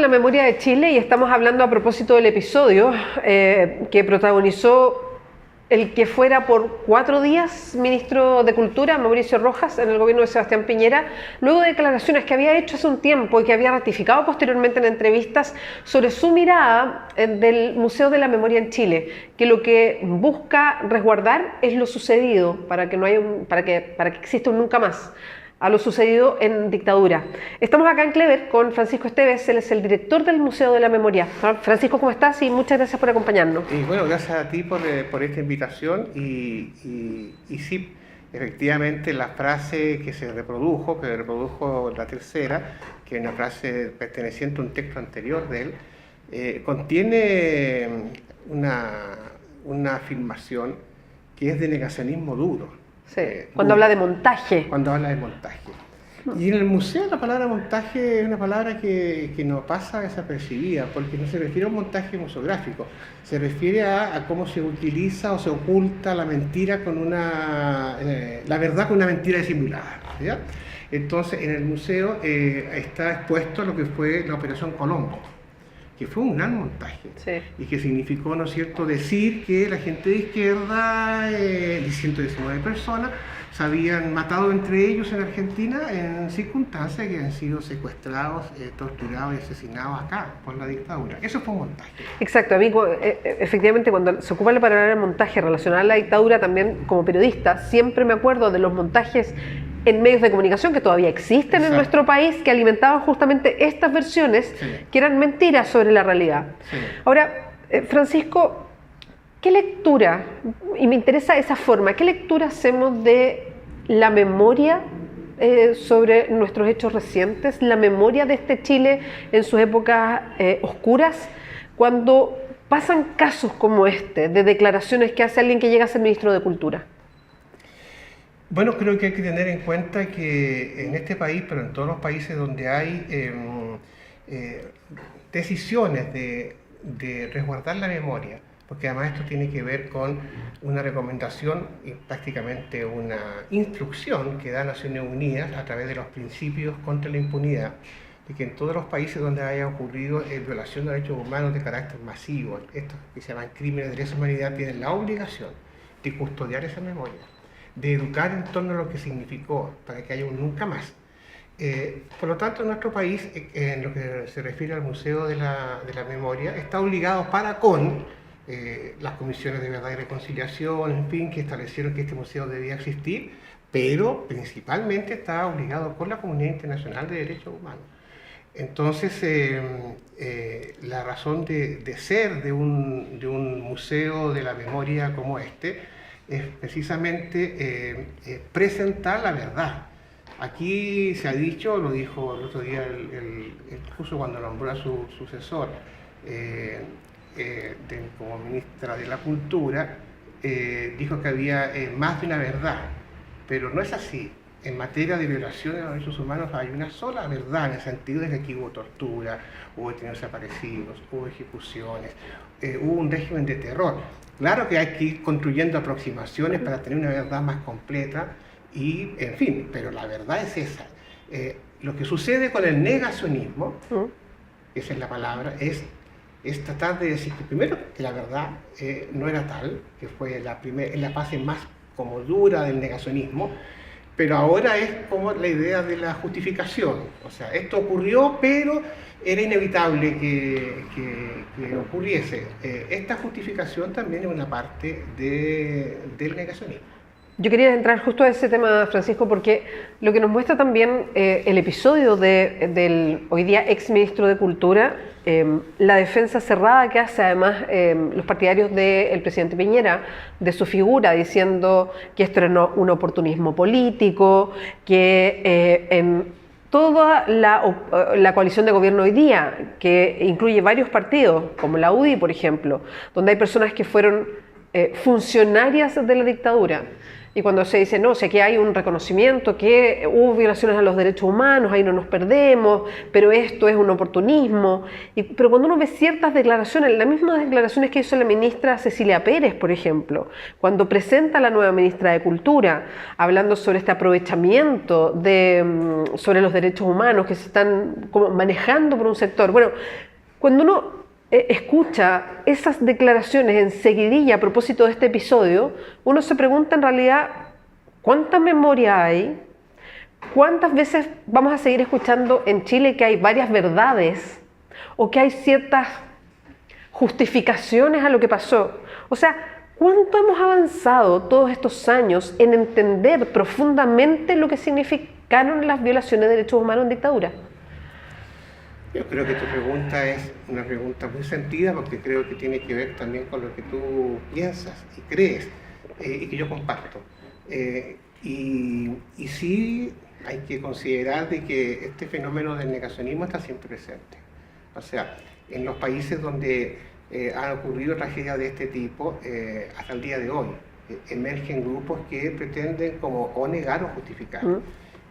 la Memoria de Chile y estamos hablando a propósito del episodio que protagonizó el que fuera por 4 días ministro de Cultura, Mauricio Rojas, en el gobierno de Sebastián Piñera, luego de declaraciones que había hecho hace un tiempo y que había ratificado posteriormente en entrevistas sobre su mirada del Museo de la Memoria en Chile, que lo que busca resguardar es lo sucedido para que no haya para que exista un nunca más a lo sucedido en dictadura. Estamos acá en Clever con Francisco Esteves, él es el director del Museo de la Memoria. Francisco, ¿cómo estás? Y muchas gracias por acompañarnos. Y bueno, gracias a ti por esta invitación y sí, efectivamente la frase que reprodujo la tercera, que es una frase perteneciente a un texto anterior de él, contiene una afirmación que es de negacionismo duro. Sí, cuando habla de montaje. Cuando habla de montaje. Y en el museo la palabra montaje es una palabra que no pasa desapercibida, porque no se refiere a un montaje museográfico, se refiere a cómo se utiliza o se oculta la mentira con la verdad con una mentira disimulada, ¿ya? Entonces en el museo está expuesto lo que fue la Operación Colombo, que fue un gran montaje, sí, y que significó, ¿no es cierto?, decir que la gente de izquierda, 119 personas, se habían matado entre ellos en Argentina en circunstancias que han sido secuestrados, torturados y asesinados acá por la dictadura. Eso fue un montaje. Exacto, a mí efectivamente cuando se ocupa la palabra montaje relacionada a la dictadura, también como periodista, siempre me acuerdo de los montajes en medios de comunicación que todavía existen, exacto, en nuestro país, que alimentaban justamente estas versiones, sí, que eran mentiras sobre la realidad. Sí. Ahora, Francisco, ¿qué lectura, y me interesa esa forma, qué lectura hacemos de la memoria sobre nuestros hechos recientes, la memoria de este Chile en sus épocas oscuras, cuando pasan casos como este, de declaraciones que hace alguien que llega a ser ministro de Cultura? Bueno, creo que hay que tener en cuenta que en este país, pero en todos los países donde hay decisiones de resguardar la memoria, porque además esto tiene que ver con una recomendación y prácticamente una instrucción que da Naciones Unidas a través de los principios contra la impunidad, de que en todos los países donde haya ocurrido violación de derechos humanos de carácter masivo, estos que se llaman crímenes de lesa humanidad, tienen la obligación de custodiar esa memoria, de educar en torno a lo que significó para que haya un nunca más. Por lo tanto, nuestro país, en lo que se refiere al Museo de la Memoria, está obligado para con las comisiones de verdad y reconciliación, en fin, que establecieron que este museo debía existir, pero principalmente está obligado por la comunidad internacional de derechos humanos. Entonces, la razón de ser de un museo de la memoria como este es precisamente presentar la verdad. Aquí se ha dicho, lo dijo el otro día justo cuando nombró a su sucesor como ministra de la Cultura, dijo que había más de una verdad, pero no es así. En materia de violación de los derechos humanos hay una sola verdad, en el sentido de que aquí hubo tortura, hubo detenidos desaparecidos, hubo ejecuciones, hubo un régimen de terror. Claro que hay que ir construyendo aproximaciones para tener una verdad más completa, y en fin, pero la verdad es esa. Lo que sucede con el negacionismo, esa es la palabra, es tratar de decir que primero que la verdad no era tal, que fue la fase más como dura del negacionismo, pero ahora es como la idea de la justificación. O sea, esto ocurrió, pero era inevitable que ocurriese. Esta justificación también es una parte del negacionismo. Yo quería entrar justo a ese tema, Francisco, porque lo que nos muestra también el episodio del hoy día ex ministro de Cultura, la defensa cerrada que hace además los partidarios del presidente Piñera de su figura, diciendo que esto era un oportunismo político, que en toda la coalición de gobierno hoy día, que incluye varios partidos, como la UDI, por ejemplo, donde hay personas que fueron funcionarias de la dictadura. Y cuando se dice, no, si aquí hay un reconocimiento que hubo violaciones a los derechos humanos, ahí no nos perdemos, pero esto es un oportunismo. Pero cuando uno ve ciertas declaraciones, las mismas declaraciones que hizo la ministra Cecilia Pérez, por ejemplo, cuando presenta a la nueva ministra de Cultura, hablando sobre este aprovechamiento sobre los derechos humanos que se están como manejando por un sector. Bueno, cuando uno escucha esas declaraciones en seguidilla a propósito de este episodio, uno se pregunta en realidad cuánta memoria hay, cuántas veces vamos a seguir escuchando en Chile que hay varias verdades o que hay ciertas justificaciones a lo que pasó. O sea, ¿cuánto hemos avanzado todos estos años en entender profundamente lo que significaron las violaciones de derechos humanos en dictadura? Yo creo que tu pregunta es una pregunta muy sentida porque creo que tiene que ver también con lo que tú piensas y crees y que yo comparto. Y sí hay que considerar de que este fenómeno del negacionismo está siempre presente. O sea, en los países donde han ocurrido tragedias de este tipo, hasta el día de hoy, emergen grupos que pretenden como o negar o justificar.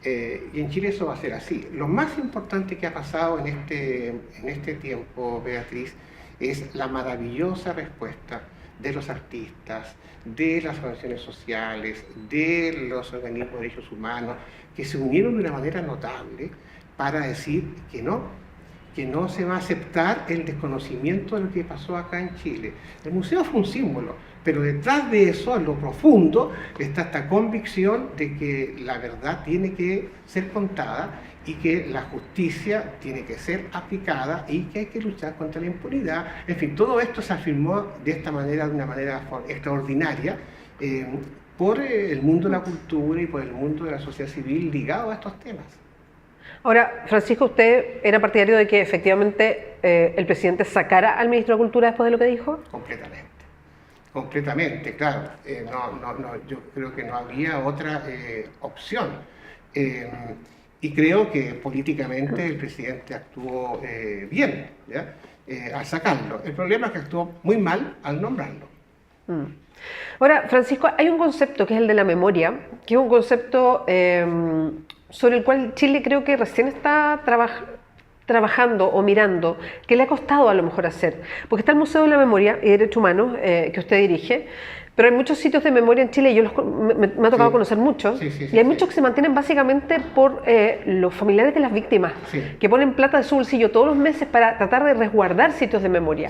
Y en Chile eso va a ser así. Lo más importante que ha pasado en este tiempo, Beatriz, es la maravillosa respuesta de los artistas, de las organizaciones sociales, de los organismos de derechos humanos, que se unieron de una manera notable para decir que no se va a aceptar el desconocimiento de lo que pasó acá en Chile. El museo fue un símbolo, pero detrás de eso, en lo profundo, está esta convicción de que la verdad tiene que ser contada y que la justicia tiene que ser aplicada y que hay que luchar contra la impunidad. En fin, todo esto se afirmó de esta manera, de una manera extraordinaria, por el mundo de la cultura y por el mundo de la sociedad civil ligado a estos temas. Ahora, Francisco, ¿usted era partidario de que efectivamente el presidente sacara al ministro de Cultura después de lo que dijo? Completamente, claro. Yo creo que no había otra opción. Y creo que políticamente el presidente actuó bien, ¿ya? Al sacarlo. El problema es que actuó muy mal al nombrarlo. Ahora, Francisco, hay un concepto que es el de la memoria, que es un concepto sobre el cual Chile creo que recién está trabajando o mirando, que le ha costado a lo mejor hacer. Porque está el Museo de la Memoria y Derechos Humanos que usted dirige, pero hay muchos sitios de memoria en Chile, me ha tocado conocer muchos, y hay muchos que se mantienen básicamente por los familiares de las víctimas, que ponen plata de su bolsillo todos los meses para tratar de resguardar sitios de memoria.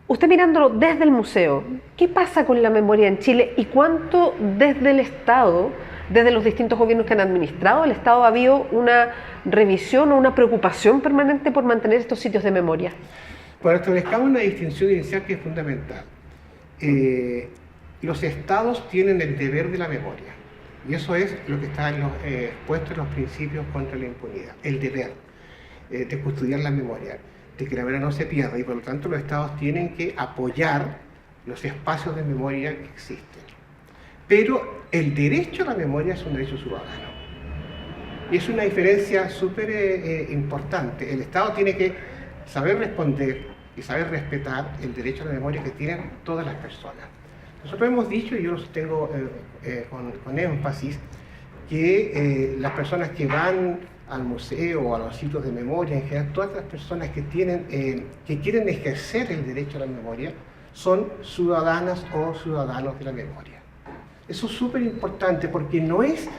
Usted mirándolo desde el museo, ¿qué pasa con la memoria en Chile y cuánto desde el Estado, desde los distintos gobiernos que han administrado el Estado, ha habido una revisión o una preocupación permanente por mantener estos sitios de memoria? Bueno, establezcamos una distinción inicial que es fundamental. Los Estados tienen el deber de la memoria, y eso es lo que está puesto en los principios contra la impunidad, el deber de custodiar la memoria, de que la memoria no se pierda, y por lo tanto los Estados tienen que apoyar los espacios de memoria que existen. Pero el derecho a la memoria es un derecho ciudadano. Y es una diferencia súper importante. El Estado tiene que saber responder y saber respetar el derecho a la memoria que tienen todas las personas. Nosotros hemos dicho, y yo lo sostengo con énfasis, que las personas que van al museo o a los sitios de memoria, en general, todas las personas que quieren ejercer el derecho a la memoria, son ciudadanas o ciudadanos de la memoria. Eso es súper importante porque no es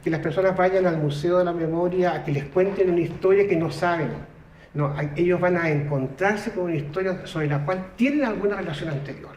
que las personas vayan al Museo de la Memoria a que les cuenten una historia que no saben. No, ellos van a encontrarse con una historia sobre la cual tienen alguna relación anterior,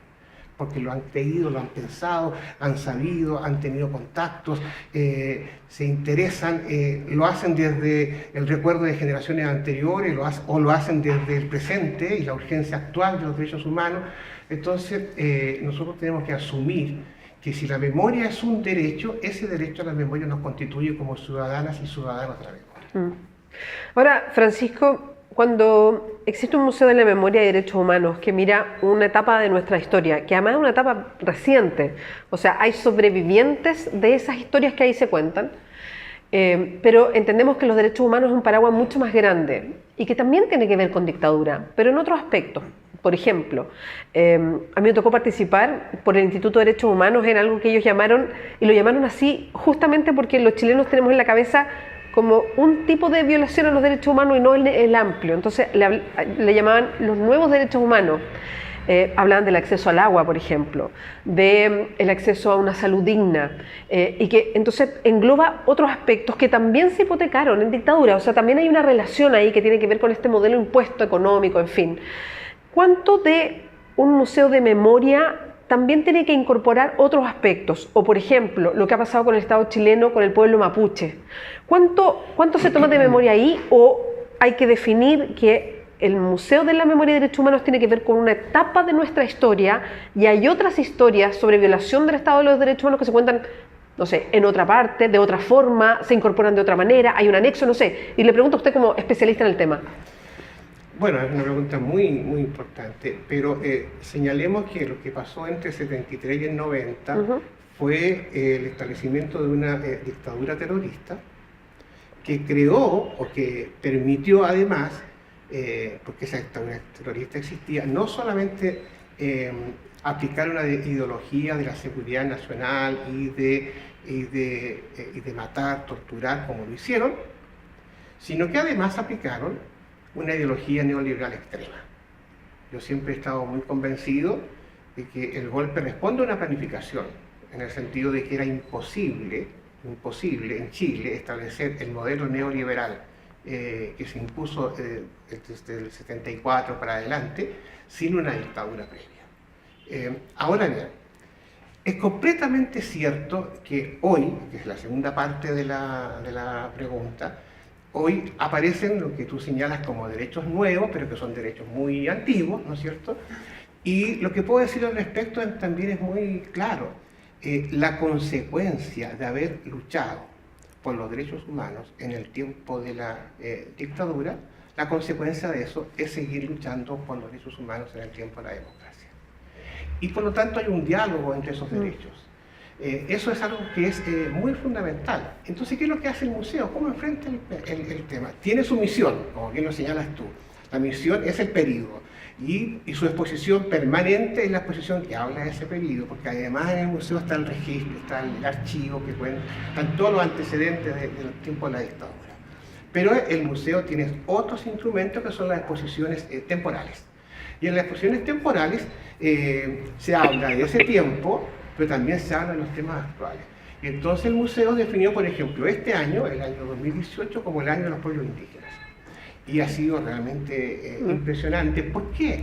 porque lo han creído, lo han pensado, han sabido, han tenido contactos, se interesan, lo hacen desde el recuerdo de generaciones anteriores o lo hacen desde el presente y la urgencia actual de los derechos humanos. Entonces, nosotros tenemos que asumir que si la memoria es un derecho, ese derecho a la memoria nos constituye como ciudadanas y ciudadanos de la memoria. Ahora, Francisco, cuando existe un Museo de la Memoria y Derechos Humanos que mira una etapa de nuestra historia, que además es una etapa reciente, o sea, hay sobrevivientes de esas historias que ahí se cuentan, pero entendemos que los derechos humanos es un paraguas mucho más grande y que también tiene que ver con dictadura, pero en otros aspectos. Por ejemplo, a mí me tocó participar por el Instituto de Derechos Humanos en algo que ellos llamaron, y lo llamaron así justamente porque los chilenos tenemos en la cabeza como un tipo de violación a los derechos humanos y no el amplio. Entonces le llamaban los nuevos derechos humanos. Hablaban del acceso al agua, por ejemplo, del acceso a una salud digna, y que entonces engloba otros aspectos que también se hipotecaron en dictadura. O sea, también hay una relación ahí que tiene que ver con este modelo impuesto económico, en fin. ¿Cuánto de un museo de memoria también tiene que incorporar otros aspectos? O, por ejemplo, lo que ha pasado con el Estado chileno, con el pueblo mapuche. ¿Cuánto se toma de memoria ahí? ¿O hay que definir que el Museo de la Memoria y Derechos Humanos tiene que ver con una etapa de nuestra historia y hay otras historias sobre violación del Estado de los Derechos Humanos que se cuentan, no sé, en otra parte, de otra forma, se incorporan de otra manera, hay un anexo, no sé? Y le pregunto a usted como especialista en el tema. Bueno, es una pregunta muy importante, pero señalemos que lo que pasó entre el 73 y el 90 fue el establecimiento de una dictadura terrorista que creó o que permitió además, porque esa dictadura terrorista existía, no solamente aplicar una ideología de la seguridad nacional y de matar, torturar, como lo hicieron, sino que además aplicaron una ideología neoliberal extrema. Yo siempre he estado muy convencido de que el golpe responde a una planificación, en el sentido de que era imposible en Chile establecer el modelo neoliberal que se impuso desde el 74 para adelante, sin una dictadura previa. Ahora bien, es completamente cierto que hoy, que es la segunda parte de la pregunta, hoy aparecen lo que tú señalas como derechos nuevos, pero que son derechos muy antiguos, ¿no es cierto? Y lo que puedo decir al respecto también es muy claro. La consecuencia de haber luchado por los derechos humanos en el tiempo de la dictadura, la consecuencia de eso es seguir luchando por los derechos humanos en el tiempo de la democracia. Y por lo tanto hay un diálogo entre esos derechos. Eso es algo que es muy fundamental. Entonces, ¿qué es lo que hace el museo? ¿Cómo enfrenta el tema? Tiene su misión, como bien lo señalas tú. La misión es el periodo. Y su exposición permanente es la exposición que habla de ese periodo, porque además en el museo está el registro, está el archivo, que están todos los antecedentes del tiempo de la dictadura. Pero el museo tiene otros instrumentos que son las exposiciones temporales. Y en las exposiciones temporales se habla de ese tiempo, pero también se habla de los temas actuales. Y entonces el museo definió, por ejemplo, este año, el año 2018, como el año de los pueblos indígenas. Y ha sido realmente impresionante. ¿Por qué?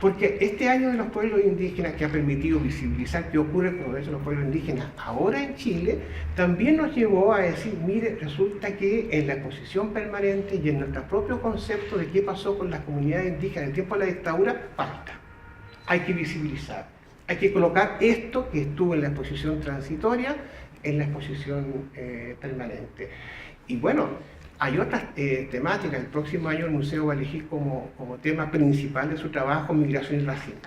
Porque este año de los pueblos indígenas, que ha permitido visibilizar qué ocurre con los derechos de los pueblos indígenas ahora en Chile, también nos llevó a decir, mire, resulta que en la exposición permanente y en nuestro propio concepto de qué pasó con las comunidades indígenas en el tiempo de la dictadura, falta. Hay que visibilizar, hay que colocar esto que estuvo en la exposición transitoria en la exposición permanente. Y bueno, hay otras temáticas. El próximo año el museo va a elegir como tema principal de su trabajo migración y racismo.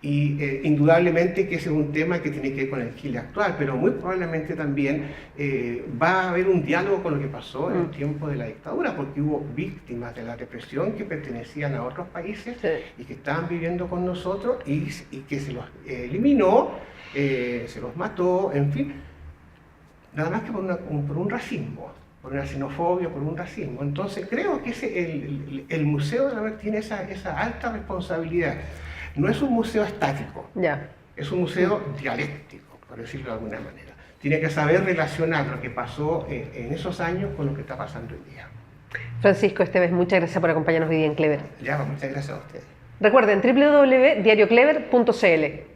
Y indudablemente que ese es un tema que tiene que ver con el Chile actual, pero muy probablemente también va a haber un diálogo con lo que pasó en el tiempo de la dictadura, porque hubo víctimas de la represión que pertenecían a otros países y que estaban viviendo con nosotros y que se los eliminó, se los mató, en fin, nada más que por un racismo, por una xenofobia, por un racismo. Entonces creo que el Museo de la Memoria tiene esa alta responsabilidad. No es un museo estático, es un museo dialéctico, por decirlo de alguna manera. Tiene que saber relacionar lo que pasó en esos años con lo que está pasando hoy día. Francisco Esteves, muchas gracias por acompañarnos hoy día en Clever. Ya, muchas gracias a ustedes. Recuerden, www.diarioclever.cl.